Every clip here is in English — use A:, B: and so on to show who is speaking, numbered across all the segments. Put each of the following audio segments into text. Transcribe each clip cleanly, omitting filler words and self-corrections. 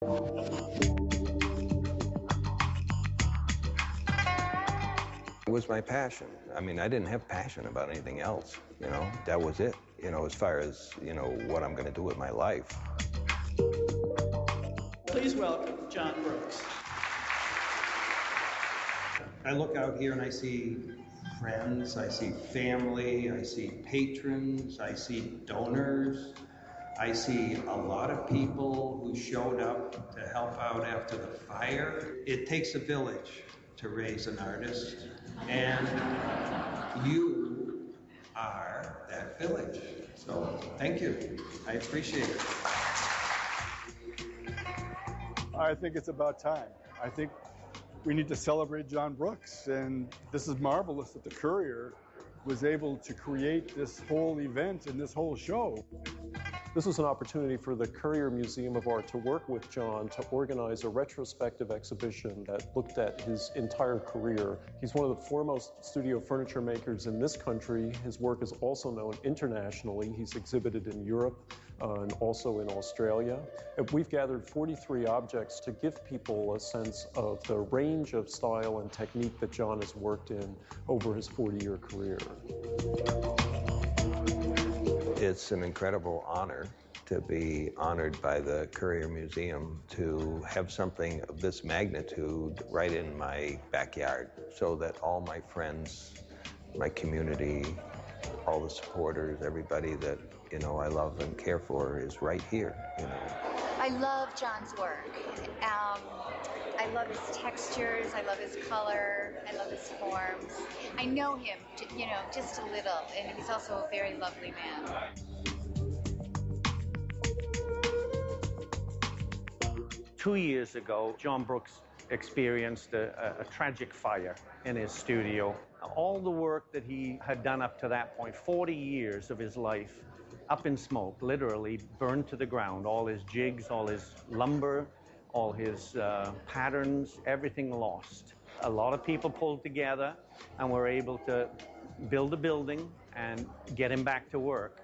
A: It was my passion. I mean, I didn't have passion about anything else, you know. That was it, you know, as far as, you know, what I'm going to do with my life.
B: Please welcome Jon Brooks.
A: I look out here and I see friends, I see family, I see patrons, I see donors. I see a lot of people who showed up to help out after the fire. It takes a village to raise an artist, and you are that village. So thank you. I appreciate it.
C: I think it's about time. I think we need to celebrate Jon Brooks, and this is marvelous that the Courier was able to create this whole event and this whole show.
D: This was an opportunity for the Courier Museum of Art to work with Jon to organize a retrospective exhibition that looked at his entire career. He's one of the foremost studio furniture makers in this country. His work is also known internationally. He's exhibited in Europe and also in Australia. And we've gathered 43 objects to give people a sense of the range of style and technique that Jon has worked in over his 40-year career.
A: It's an incredible honor to be honored by the Courier Museum to have something of this magnitude right in my backyard, so that all my friends, my community, all the supporters, everybody that, you know, I love and care for is right here, you know.
E: I love Jon's work. I love his textures, I love his color, I love his forms. I know him, you know, just a little, and he's also a very lovely man.
B: 2 years ago, Jon Brooks experienced a tragic fire in his studio. All the work that he had done up to that point, 40 years of his life, up in smoke, literally burned to the ground. All his jigs, all his lumber, all his patterns, everything lost. A lot of people pulled together and were able to build a building and get him back to work.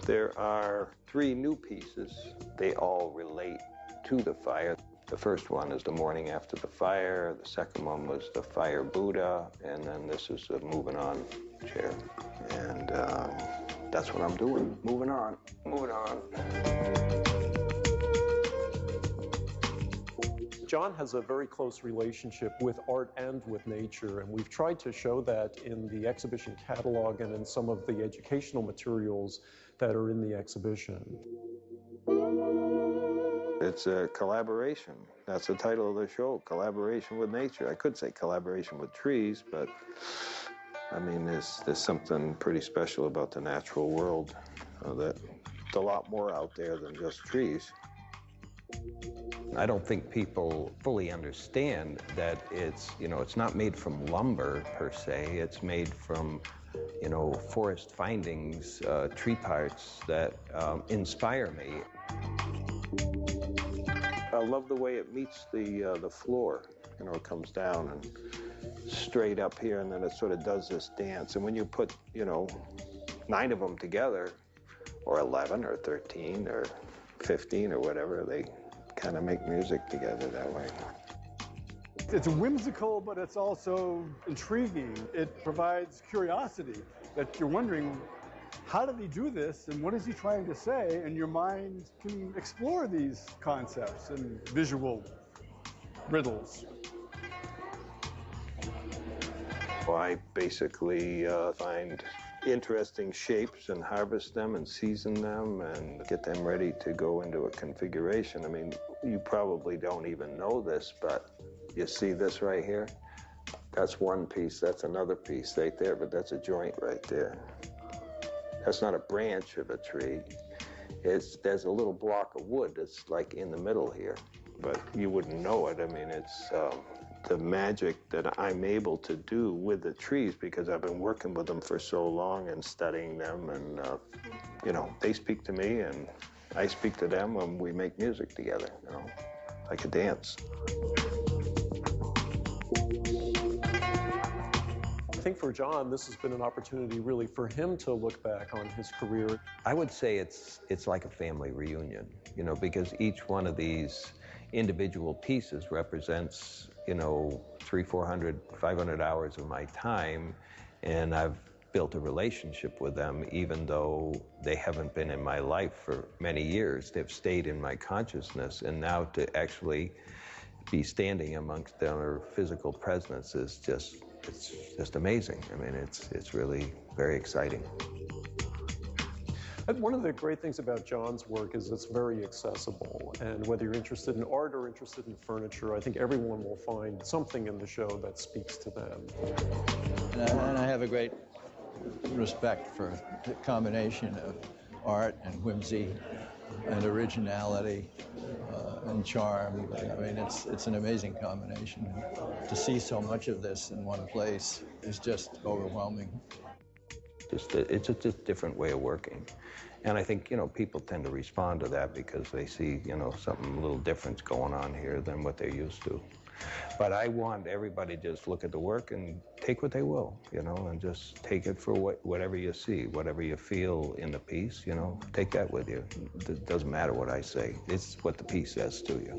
A: There are 3 new pieces. They all relate to the fire. The first one is the morning after the fire. The second one was the fire Buddha. And then this is the moving on chair. And that's what I'm doing. Moving on, moving on.
D: Jon has a very close relationship with art and with nature, and we've tried to show that in the exhibition catalog and in some of the educational materials that are in the exhibition.
A: It's a collaboration. That's the title of the show, Collaboration with Nature. I could say collaboration with trees, but I mean, there's something pretty special about the natural world, that a lot more out there than just trees. I don't think people fully understand that it's, you know, it's not made from lumber per se. It's made from, you know, forest findings, tree parts that inspire me. I love the way it meets the floor. You know, it comes down and straight up here, and then it sort of does this dance. And when you put, you know, 9 of them together, or 11 or 13 or 15 or whatever, they kind of make music together that way.
C: It's whimsical, but it's also intriguing. It provides curiosity that you're wondering, how did he do this and what is he trying to say? And your mind can explore these concepts and visual riddles.
A: Well, I basically find interesting shapes and harvest them and season them and get them ready to go into a configuration. I mean, you probably don't even know this, but you see this right here? That's one piece, that's another piece right there, but that's a joint right there. That's not a branch of a tree. There's a little block of wood that's like in the middle here, but you wouldn't know it. I mean, it's the magic that I'm able to do with the trees because I've been working with them for so long and studying them, and you know, they speak to me and I speak to them when we make music together, you know, like a dance.
D: think for Jon, this has been an opportunity really for him to look back on his career.
A: I would say it's like a family reunion, you know, because each one of these individual pieces represents, you know, 300, 400, 500 hours of my time, and I've built a relationship with them, even though they haven't been in my life for many years. They've stayed in my consciousness, and now to actually be standing amongst their physical presence is it's just amazing. I mean, it's really very exciting.
D: And one of the great things about Jon's work is it's very accessible, and whether you're interested in art or interested in furniture, I think everyone will find something in the show that speaks to them.
F: And I have a great respect for the combination of art and whimsy and originality and charm. I mean, it's an amazing combination. To see so much of this in one place is just overwhelming.
A: It's just a different way of working. And I think, you know, people tend to respond to that because they see, you know, something a little different going on here than what they're used to. But I want everybody to just look at the work and take what they will, you know, and just take it for whatever you see, whatever you feel in the piece, you know, take that with you. It doesn't matter what I say. It's what the piece says to you.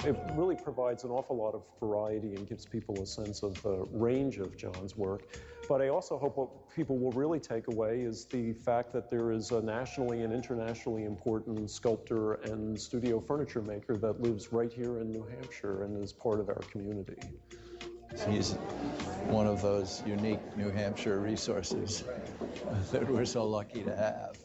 D: It really provides an awful lot of variety and gives people a sense of the range of Jon's work. But I also hope what people will really take away is the fact that there is a nationally and internationally important sculptor and studio furniture maker that lives right here in New Hampshire and is part of our community.
F: He's one of those unique New Hampshire resources that we're so lucky to have.